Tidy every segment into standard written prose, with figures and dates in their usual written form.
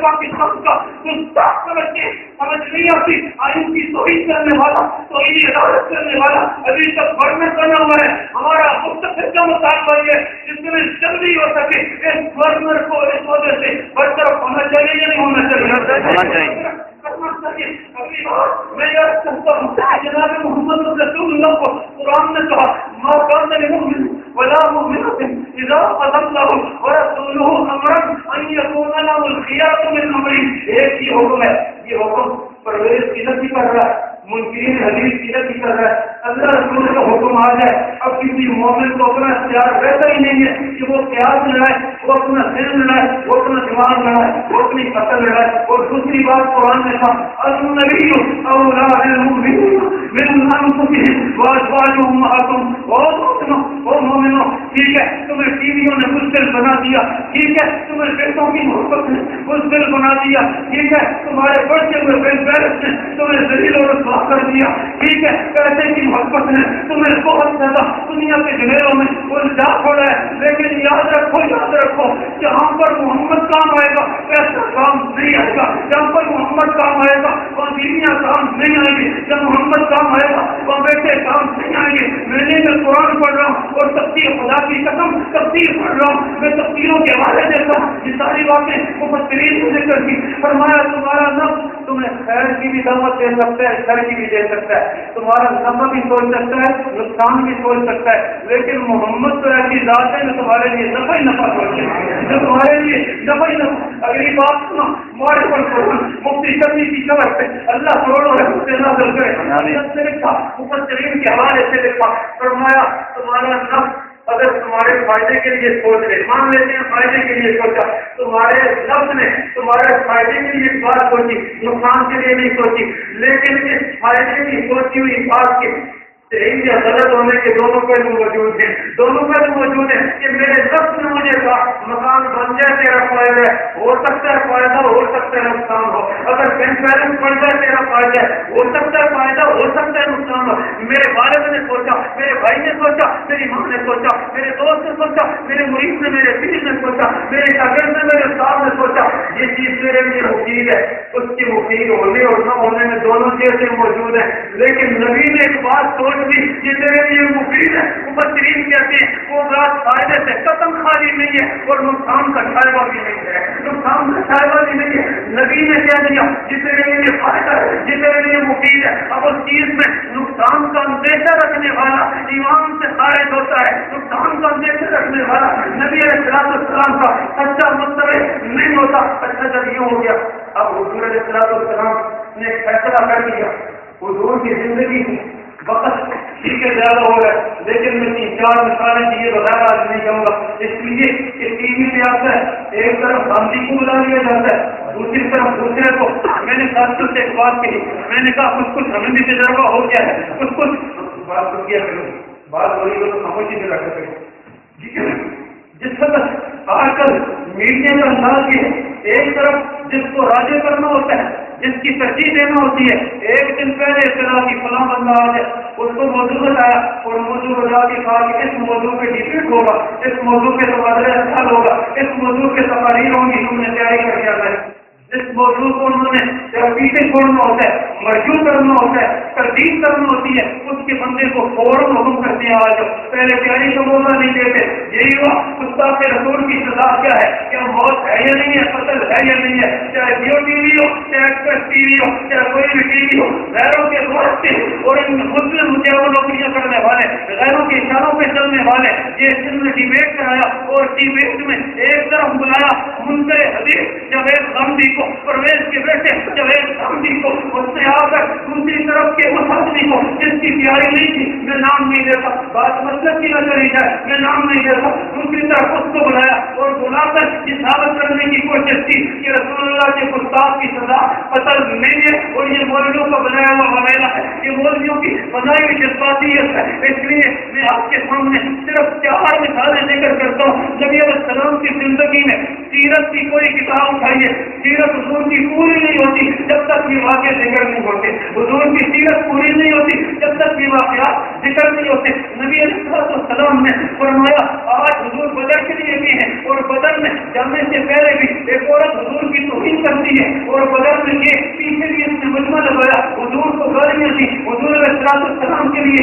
پاکستان کا گستاخ سمجھ نہیں آتی. آئین کی توہین کرنے والا, توہین عدالت کرنے والا ابھی تک گھر میں بنا ہوا ہے. ہمارا مختصر کا مطالبہ یہ جس میں جلدی ہو سکے اس گورنر کو اس وجہ سے برطرف ہونا چاہیے یا نہیں ہونا چاہیے؟ اگلی بات میں یہ کہتا ہوں جناب محمد رسول اللہ کو قرآن نے کہا ما کان للمؤمن ولا مؤمنة اذا قضى الله ورسوله امرا ان يكون لهم الخيار من امرهم. ایک ہی حکم ہے, یہ حکم پرویز کی نفی کر رہا ہے, منکرین حدیث کی نفی کر رہا ہے. اللہ رسول کا حکم آ جائے اب کسی مومن کو اپنا اختیار رہتا ہی نہیں ہے کہ وہ قیاس لڑائے, وہ اپنا دل لڑائے, وہ اپنا دماغ لڑائے, وہ اپنی فصل لڑائے. اور دوسری بات قرآن نے کہا النبی اولا بالمؤمنین من انفسهم وازواجهم امہاتهم. اور مومنوں ٹھیک ہے تمہیں ٹیویوں نے بزدل بنا دیا, ٹھیک ہے تمہیں بیٹوں کی محبت نے بزدل بنا دیا, ٹھیک ہے تمہارے بڑھتے ہوئے بیلس نے تمہیں ذلیل اور رسوا کر دیا, ٹھیک ہے پیسے کی محبت نے تمہیں بہت زیادہ دنیا کے جھمیلوں میں الجھا چھوڑا ہے. لیکن یاد رکھو جہاں پر محمد کام آئے گا پیسہ کام نہیں آئے گا. جہاں پر محمد کام آئے گا وہ بیویاں کام نہیں آئیں گی. جب محمد کام آئے گا وہ بیٹے کام نہیں آئیں گے. میں قرآن پڑھ رہا ہوں اور تفسیر خدا کی قسم تفسیر پڑھ رہا ہوں, میں تفسیروں کے حوالے دیتا ہوں. یہ ساری باتیں مفسرین نے ذکر کی. فرمایا تمہارا نفس تمہیں خیر کی بھی دعوت دے سکتا ہے, شر کی بھی دے سکتا ہے. تمہارا نفع بھی سوچ سکتا ہے, نقصان بھی سوچ سکتا ہے. لیکن محمد تو ایسی ذات ہے جو تمہارے لیے نفع ہی نفع سوچے, جو تمہارے لیے نفع ہی نفع. اگلی بات سنو, مارے پر مفتی شفیع کی خبر سے اللہ کروڑوں رحمت سے نازل کرے لکھا مفسرین کے حوالے سے لکھا. فرمایا تمہارا نفس اگر تمہارے فائدے کے لیے سوچ رہے, مان لیتے ہیں فائدے کے لیے سوچا, تمہارے نفس نے تمہارے فائدے کے لیے بات سوچی, نقصان کے لیے نہیں سوچی. لیکن اس فائدے کی سوچی ہوئی بات کے صحیح یا غلط ہونے کے دونوں پہلو موجود ہیں. دونوں پہلو موجود ہیں کہ میرے نفس نے مجھے کہا مکان بن جائے تیرا فائدہ ہے, ہو سکتا ہے فائدہ, ہو سکتا ہے نقصان ہو. اگر بینک بیلنس بڑھ جائے تیرا فائدہ ہے, ہو سکتا ہے فائدہ, ہو سکتا ہے نقصان ہو. میرے والد نے سوچا, میرے بھائی نے سوچا, میری ماں نے سوچا, میرے دوست نے سوچا, میرے مرید نے, میرے پیر نے سوچا, میرے شاگرد نے, میرے استاد نے سوچا. یہ چیز میرے لیے مفید ہے. اس کی مفید ہونے اور نہ ہونے میں دونوں چیزیں موجود ہیں. لیکن نبی نے ایک بات سوچ لی, یہ میرے لیے مفید ہے. مفسرین کہتے ہیں وہ بات فائدے سے قسم خالی نہیں ہے اور نقصان کا شائبہ بھی نہیں ہے, نقصان کا شائبہ بھی نہیں ہے. نبی نے کہہ دیا یہ میرے لیے فائدہ ہے, یہ میرے لیے مفید ہے. اب اس چیز میں نقصان کا اندیشہ رکھنے والا ایمان سے خارج ہوتا ہے. نقصان کا اندیشہ رکھنے والا نبی علیہ السلام کا سچا مطلب نہیں ہوتا. اچھا جب یہ ہو گیا, اب حضور علیہ السلام نے فیصلہ کر دیا. حضور کی زندگی وقت ٹھیک ہے زیادہ ہو رہا ہے, لیکن میں 3-4 مثالیں دیے بغیر آج نہیں جاؤں گا. اس لیے کہ ٹی وی پہ آتا ہے ایک طرف گاندھی کو بلا لیا جاتا ہے, دوسری طرف دوسرے کو. میں نے ساتھیوں سے ایک بات کہی, میں نے کہا کچھ ہمیں بھی تجربہ ہو گیا ہے, کچھ بات تو کیا کروں, بات ہو رہی ہو تو خاموشی سے رکھ سکے. جس وقت آج کل میڈیا کا انداز یہ ہے, ایک طرف جس کو راضی کرنا ہوتا ہے, جس کی ترجیح دینا ہوتی ہے, ایک دن پہلے اطلاع کی فلاں بندہ آ جائے, اس کو موضوع بتایا اور موضوع بتا کے کہا کہ اس موضوع پہ ڈیبیٹ ہوگا, اس موضوع کے تبادلہ خیال ہوگا, اس موضوع کے تقاریر ہوں گی, تم نے تیاری کر دیا ہے. جس موضوع کو انہوں نے پیچھے چھوڑنا ہوتا ہے, مرجوع کرنا ہوتا ہے, تردید کرنا ہوتی ہے, اس کے بندے کو فوراً حکم کرتے ہیں آ جاؤ, پہلے تیاری کا موقع نہیں دیتے. یہی ہوا گستاخ رسول کی سزا کیا ہے, کیا موت ہے یا نہیں ہے, قتل ہے یا نہیں ہے. چاہے جیو ٹی وی ہو, چاہے ایکسپریس ٹی وی ہو, چاہے کوئی بھی ٹی وی ہو, غیروں کے واسطے اور ان مسلم مجاور نوکریاں کرنے والے, غیروں کے اشاروں پہ چلنے والے, یہ اس نے ڈیبیٹ کرایا اور ڈیبیٹ میں ایک طرف بلایا منکر حدیث جاوید غامدی کو, پرویز کے بیٹے جاوید غامدی کو, اس نے آ کر دوسری طرف کے اس آدمی کو جس کی تیاری نہیں تھی, میں نام نہیں دیتا, بات مطلب کی نہ چلی جائے, میں نام نہیں دیتا, دوسری طرف اس کو بلایا اور بلا کر یہ ثابت کرنے کی کوشش کی کہ رسول اللہ کے گستاخ کی سزا قتل نہیں ہے اور یہ مولویوں کا بنایا ہوا معاملہ ہے, یہ مولویوں کی بنائی ہوئی جذباتیت ہے. اس لیے میں آپ کے سامنے صرف 4 مثالیں ذکر کرتا ہوں. نبی علیہ السلام کی زندگی میں سیرت کی کوئی کتاب اٹھائیے, سیرت حضور کی پوری نہیں ہوتی جب تک یہ واقعے ذکر نہیں ہوتے. حضور کی سیرت پوری نہیں ہوتی جب تک یہ واقعات ذکر نہیں ہوتے. نبی علیہ السلام نے فرمایا آج حضور بدر کے لیے بھی ہیں اور بدر میں جانے سے پہلے بھی ایک عورت حضور کی توہین کرنے ہے اور بدل میں یہ پیچھے بھی اس نے مجمع لگایا، حضور کو گالیاں دی، حضور علیہ السلام کے لیے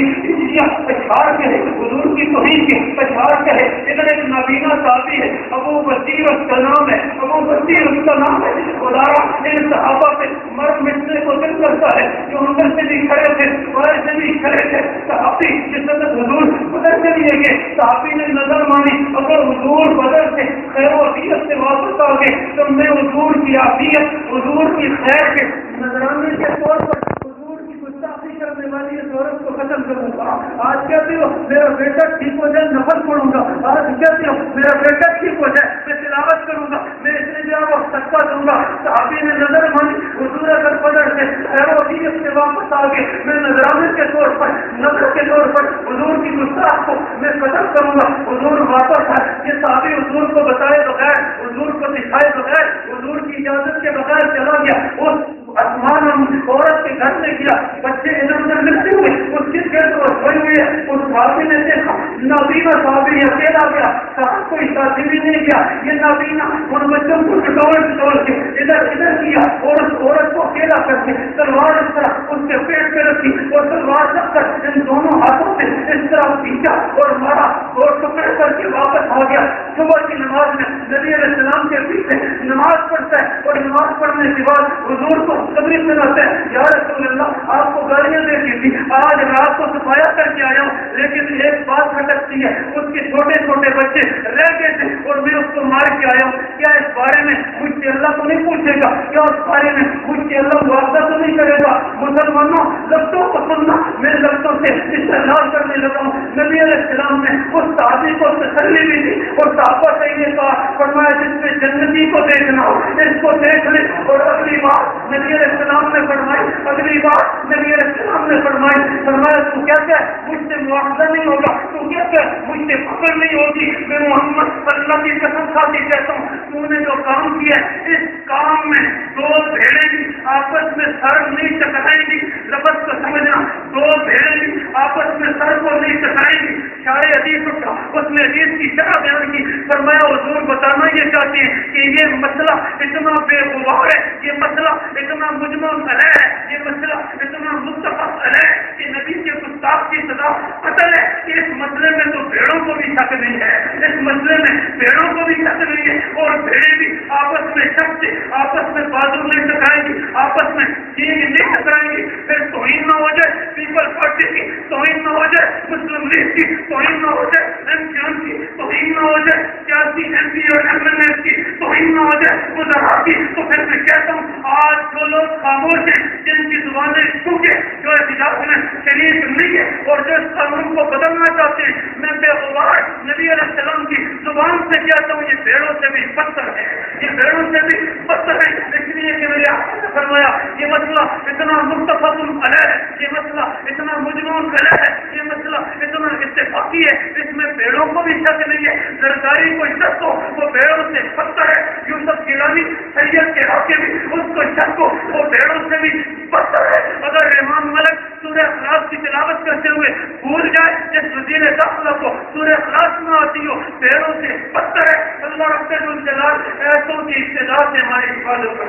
اشعار کہے، حضور کی توہین کے اشعار کہے۔ ادھر ایک نابینا صحابی ہے، ابو بصیر اس کا نام ہے، ابو بصیر اس کا نام ہے۔ خدایا ان صحابہ سے مرد مٹنے کو دل کرتا ہے جو اندر سے بھی کھڑے تھے، باہر سے بھی کھڑے تھے۔ صحابی جس وقت حضور بدر کے لیے گئے، صحابی نے نظر مانی، اگر حضور بدر سے خیر و عافیت سے واپس آ گئے تو میں حضور کی عافیت، حضور کی خیر کے نذرانے کے طور پر حضور کی گستاخی کرنے والی اس عورت کو ختم کروں گا۔ آج کہتے ہو میرا بیٹا ٹھیک ہو جائے نفل پڑھوں گا، آج کہتے ہو میرا بیٹا ٹھیک ہو جائے میں تلاوت کروں گا، میں اس نے جا وہ صدقہ دوں گا۔ صحابی نے نظر مانی، حضور اگر بدر سے خیر و عافیت سے واپس آ گئے میں نذرانے کے طور پر، نظر کے طور پر حضور کی گستاخ کو میں ختم کروں گا۔ حضور واپس آئے، یہ صحابی حضور کو بتائے بغیر، حضور کو دکھائے بغیر، حضور کی اجازت کے بغیر چلا گیا۔ اس آسمان عورت کے گھر میں گیا، بچے ادھر ادھر ملتے ہوئے اس کی گرد اور کھوئی ہوئی ہے۔ اس صحابی نے دیکھا نابینا صحابی اکیلا گیا، کہاں کوئی ساتھی بھی نہیں گیا۔ یہ نابینا ان بچوں کو ٹٹول کے ادھر ادھر کیا اور اس عورت کو اکیلا کر کے تلوار اس طرح اس کے پیٹ پہ رکھی اور تلوار رکھ کر ان دونوں ہاتھوں سے اس طرح پیچھا اور مارا اور ٹکڑے کر کے واپس آ گیا۔ صبح کی نماز میں نبی علیہ السلام کے پیچھے نماز پڑھتا ہے اور نماز پڑھنے کے بعد حضور کو قبری سناتا ہے، یا رسول اللہ آپ کو گالیاں دے دی تھی، آج رات کو صفایا کر کے آیا ہوں، لیکن ایک بات کھٹکتی ہے، اس کے چھوٹے چھوٹے بچے رہ گئے تھے اور میں اس کو مار کے آیا ہوں، کیا اس بارے میں مجھ سے اللہ کو نہیں پوچھے گا؟ کیا اس بارے میں مجھ سے اللہ معاوضہ تو نہیں کرے گا؟ مسلمانوں لفظوں کو سننا، میں لفظوں سے استدلال کرنے لگا ہوں۔ نبی علیہ السلام نے اس صحابی کو تسلی بھی دی اور صحابہ سے یہ کہا، فرمایا جس میں جنتی کو دیکھنا ہو اس کو دیکھ لے۔ اور اگلی بات نبی علیہ السلام نے فرمائی، اگلی بات نبی علیہ السلام نے فرمایا تو کیا کہ مجھ سے معاوضہ نہیں ہوگا، تو کیا کہ مجھ سے فخر نہیں ہوگی، میں محمد صلی اللہ کی قسم کھا کے کہتا ہوں تو نے جو کام کیا ہے اس کام میں دو بھیڑیں بھی آپس میں سر نہیں ٹکرائیں گی۔ لفظ کو سمجھنا، دو بھیڑیں بھی آپس میں سر کو نہیں ٹکرائیں گی۔ شارع حدیث اٹھا، اس نے حدیث کی شرح بیان کی، فرمایا حضور بتانا یہ چاہتے ہیں کہ یہ مسئلہ اتنا بے غبار ہے، یہ مسئلہ اتنا مجمع علیہ ہے، یہ مسئلہ اتنا متفق علیہ ہے کہ نبی کے گستاخ کی سزا قتل ہے۔ اس مسئلے میں تو بھیڑوں کو بھی شک نہیں ہے، اس مسئلے میں بھیڑوں کو بھی شک نہیں ہے، اور بھیڑیں بھی آپس میں شک سے آپس میں بازو نہیں ٹکرائیں گی، آپس میں چینگ نہیں ٹکرائیں گی۔ پھر توہین نہ ہو جائے پیپل پارٹی کی، توہین نہ ہو جائے مسلم لیگ کی، توہین نہ ہو جائے MKM کی، توہین نہ ہو جائے سیاسی MP اور MLA کی، توہین نہ ہو جائے وزراء کی۔ تو پھر میں کہتا ہوں آج جو لوگ خاموش ہیں، جن کی زبانیں چونکے جو احتجاج میں شریک نہیں ہے اور جو اس قانون کو بدلنا چاہتے ہیں، میں بے غبار نبی علیہ السلام کی زبان سے کہتا ہوں یہ بھیڑوں سے بھی بدتر ہے، یہ بھیڑوں سے بھی بدتر ہے۔ اس لیے کہ میرے آقا نے فرمایا یہ مسئلہ اتنا متفق علیہ ہے، یہ مسئلہ اتنا مجمع علیہ ہے، یہ مسئلہ اتنا اتفاقی ہے، اس میں بھیڑوں کو بھی شک نہیں ہے۔ زرداری کو شک ہو وہ بھیڑوں سے بدتر ہے۔ یوسف گیلانی سید کے حق بھی اس کو شک ہو وہ بھیڑوں سے بھی بدتر ہے۔ اگر رحمان ملک سورہ اخلاص کی تلاوت کرتے ہوئے بھول جائے جس وزیر داخلہ کو سورہ اخلاص نہ آتی ہو، بھیڑوں سے بدتر ہے۔ اللہ رب الجلال ایسوں کی ابتدا سے ہماری حفاظت کرے،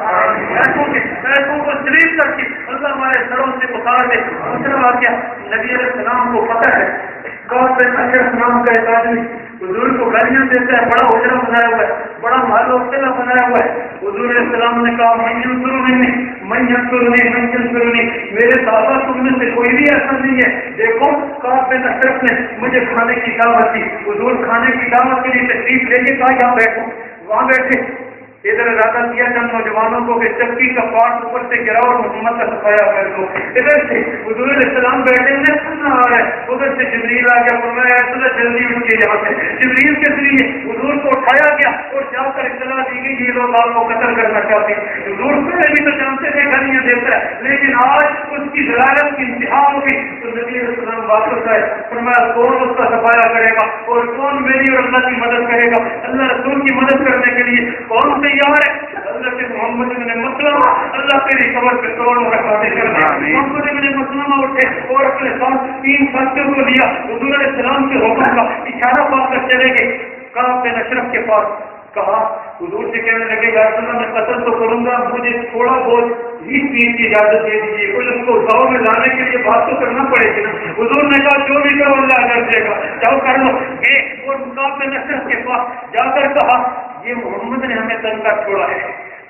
ایسوں کو دلیل کر کے اللہ ہمارے سروں سے اتار دے۔ دوسرا واقعہ نبی علیہ السلام کو پتہ ہے کعب بن اشرف نام کا ایک آدمی حضور کو گالیاں دیتا ہے، بڑا اجرا بنایا ہوا ہے، بڑا مال و قلعہ بنایا ہوا ہے۔ حضور علیہ السلام نے کہا من ینصرنی، میرے صحابہ تم میں سے کوئی بھی ایسا نہیں ہے۔ دیکھو کعب بن اشرف نے مجھے کھانے کی دعوت دی، حضور کھانے کی دعوت کے لیے تشریف لے کے کہا یہاں بیٹھو، وہاں بیٹھے۔ ادھر ارادہ کیا چند نوجوانوں کو کہ چکی کا پارٹ اوپر سے گرا اور محمد کا صفایا کر دو۔ ادھر سے حضور علیہ السلام بیٹھے انہیں سننا آ رہا ہے، ادھر سے جبریل آ گیا، فرمایا ایسا جلدی اٹھ کے یہاں سے۔ جبریل کے ذریعے حضور کو اٹھایا گیا اور جا کر اطلاع دی گئی یہ لوگ آپ کو قتل کرنا چاہتے ہیں۔ حضور پہلے بھی تو جانتے تھے گالیاں دیتا ہے، لیکن آج اس کی ضلالت کی انتہا ہو گئی تو نبی علیہ السلام واپس آئے، فرمایا کون اس کا صفایا کرے گا اور کون میری اور اللہ کی مدد کرے گا؟ اللہ رسول کی مدد کرنے کے لیے کون تیار ہے؟ اللہ کے محمد بن مسلمہ اللہ تیری قبر پہ کروڑوں رکعتیں کر دیں۔ محمد بن مسلمہ اٹھے اور اپنے ساتھ 3 ساتھیوں کو لیا، حضور علیہ السلام کے حکم کا اشارہ پا کر چلے گئے کعب بن اشرف کے پاس۔ کہا حضور سے کہنے لگے یا رسول اللہ میں قتل تو کروں گا, مجھے تھوڑا بہت 20 کی اجازت دے دیجیے, کچھ اس کو گاؤں میں لانے کے لیے بات تو کرنا پڑے گی نا. حضور نے کہا جو بھی کرو اللہ کر دے گا, جاؤ کر لو. اور مقابلے نصرت کے پاس جا کر کہا یہ محمد نے ہمیں تنگ کر چھوڑا ہے,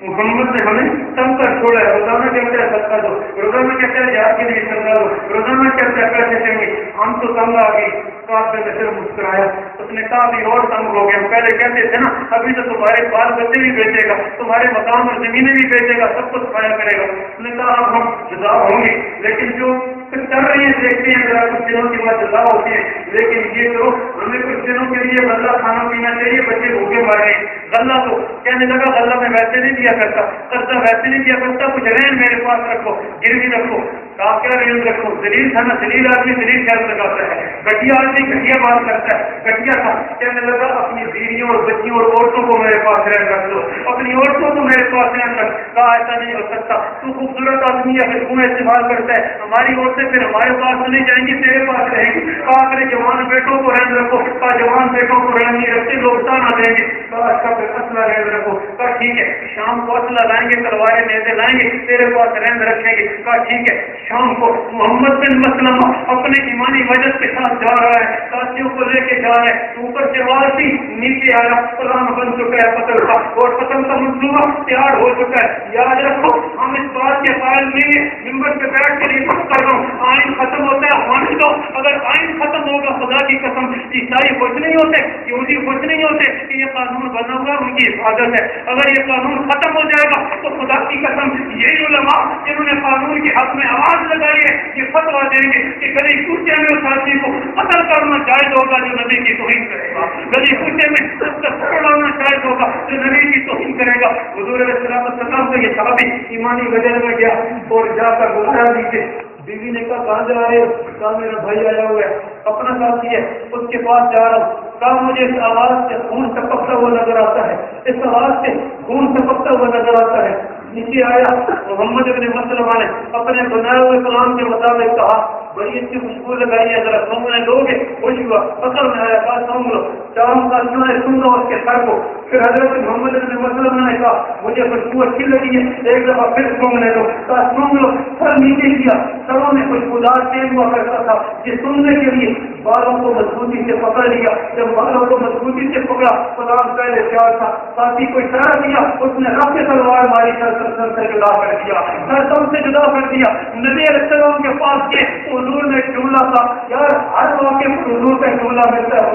محمد نے ہمیں تنگ کر چھوڑا ہے, روزانہ کہتے ہیں صدقہ دو, روزانہ کہتے ہیں یاد کے لیے صدقہ دو, روزانہ کہتے ہیں پیسے دیں گے, ہم تو تنگ آ گئی. کعب بن اشرف مسکرایا, اس نے کہا ابھی اور تنگ ہو گیا, ہم پہلے کہتے تھے نا ابھی تو تمہارے بال بچے بھی بیچے گا, تمہارے مکان اور زمینیں بھی بیچے گا, سب کچھ کھایا کرے گا. اس نے کہا اب ہم جدا ہوں گے, لیکن جو چل رہی ہیں دیکھتے ہیں ذرا کچھ دنوں کے بعد جدا ہوتی ہے, لیکن یہ کرو ہمیں کچھ دنوں کے لیے غلہ کھانا پینا چاہیے, بچے بھوکے مر رہے ہیں. غلہ تو کہنے لگا غلہ میں ویسے نہیں دیا کرتا, قرضہ ویسے نہیں دیا کرتا, کچھ رہن میرے پاس رکھو, گروی رکھو. کہا کیا رہن رکھو, دلیل تھا نا, دلیل آدمی دلیل خیال لگاتا ہے, گٹیا آدمی گٹیا بات کرتا ہے, گٹیا تھا. کہنے لگا اپنی بیویوں اور بچیوں اور عورتوں کو میرے پاس رہن رکھ دو, اپنی عورتوں کو میرے پاس رہن رکھ. کہا ایسا نہیں ہو سکتا, تو خوبصورت آدمی ہے پھر تمہیں استعمال کرتا ہے, ہماری عورتیں پھر ہمارے پاس نہیں جائیں گی, تیرے پاس رہیں گی. کہا اپنے جوان بیٹوں کو رہن رکھو. کہا جوان بیٹوں کو رہن نہیں رکھتے, لوگ تانا دیں گے. کہا اچھا پھر اصلہ رہن رکھو. کہا ٹھیک ہے, شام کو اصلہ لائیں گے, تلواریں نیزے لائیں گے, تیرے پاس رہن رکھیں گے. کہا ٹھیک ہے. شام کو محمد بن مسلمہ اپنے ایمانی وجد کے ساتھ جا رہا ہے, ساتھیوں کو لے کے جا رہا ہے. اوپر سے وارسی نیچے آیا, پلان بن چکا ہے قتل کا, اور قتل کا منصوبہ تیار ہو چکا ہے. یاد رکھو ہم اس بات کے قائل نہیں ہیں, ممبر پہ بیٹھ کے یہ بات کر رہا ہوں, آئین ختم ہوتا ہے ہونے دو. اگر آئین ختم ہوگا خدا کی قسم عیسائی خوش نہیں ہوتے, یہودی خوش نہیں ہوتے کہ یہ قانون بنا ہوا ان کی حفاظت ہے. اگر یہ قانون ختم ہو جائے گا تو خدا کی قسم یہی علماء جنہوں نے قانون کے حق میں آواز لگائی ہے یہ فتوا دیں گے کہ گلی کوچے میں اس آدمی کو قتل کرنا جائز ہوگا جو نبی کی توہین کرے گا, گلی کوچے میں اس کا پکڑانا جائز ہوگا جو نبی کی توہین کرے گا. حضور علیہ السلام کو یہ صحابی ایمانی وجہ میں گیا اور جا کر بلایا دیجیے. بیوی نے کہا کہاں جا رہے ہو؟ کہا میرا بھائی آیا ہوا ہے, اپنا ساتھی ہے, اس کے پاس جا رہا ہوں. کہا مجھے اس آواز سے خون ٹپکتا ہوا نظر آتا ہے, اس آواز سے خون ٹپکتا ہوا نظر آتا ہے. نیچے آیا, محمد ابن مسلمہ نے اپنے بنائے ہوئے کلام کے مطابق کہا بڑی اچھی خوشبو لگائی ہے, ذرا سونگنے لوگے. خوش ہوا, اصل میں آیا, کہا سونگ لو. چاروں کا سن لو اس کے سر کو. پھر حضرت محمد ابن مسلمہ نے کہا مجھے خوشبو اچھی لگی ہے, ایک دفعہ پھر سونگنے لو. کہا سونگ لو. سر نیچے کیا, سروں میں خوشبودار تیل ہوا کرتا تھا, یہ سننے کے لیے بالوں کو مضبوطی سے پکڑ لیا. جب بالوں کو مضبوطی سے پکڑا, کلام پہلے پیار تھا, ساتھی کو اشارہ دیا, اس نے رب سے تلوار ماری, سر سے جدا کر دیا, سر سے جدا کر دیا. نبی علیہ السلام کے پاس گئے, حضور نے ڈھونڈا تھا. یار ہر واقعے پر حضور کا ڈھونڈا ملتا ہے,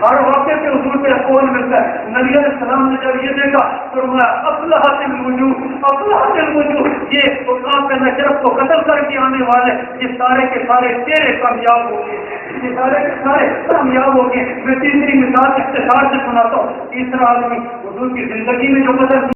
ہر واقعے پہ حضور کا قول ملتا ہے. نبی علیہ السلام نے جب یہ دیکھا تو افلاحت الوجوہ, یہ مقام پہ نشرف کو قتل کر کے آنے والے یہ سارے کے سارے چہرے کامیاب ہو گئے, یہ سارے کے سارے کامیاب ہو گئے. میں تیسری مثال اختصار سے سناتا ہوں. تیسرا آدمی حضور کی زندگی میں جو بدل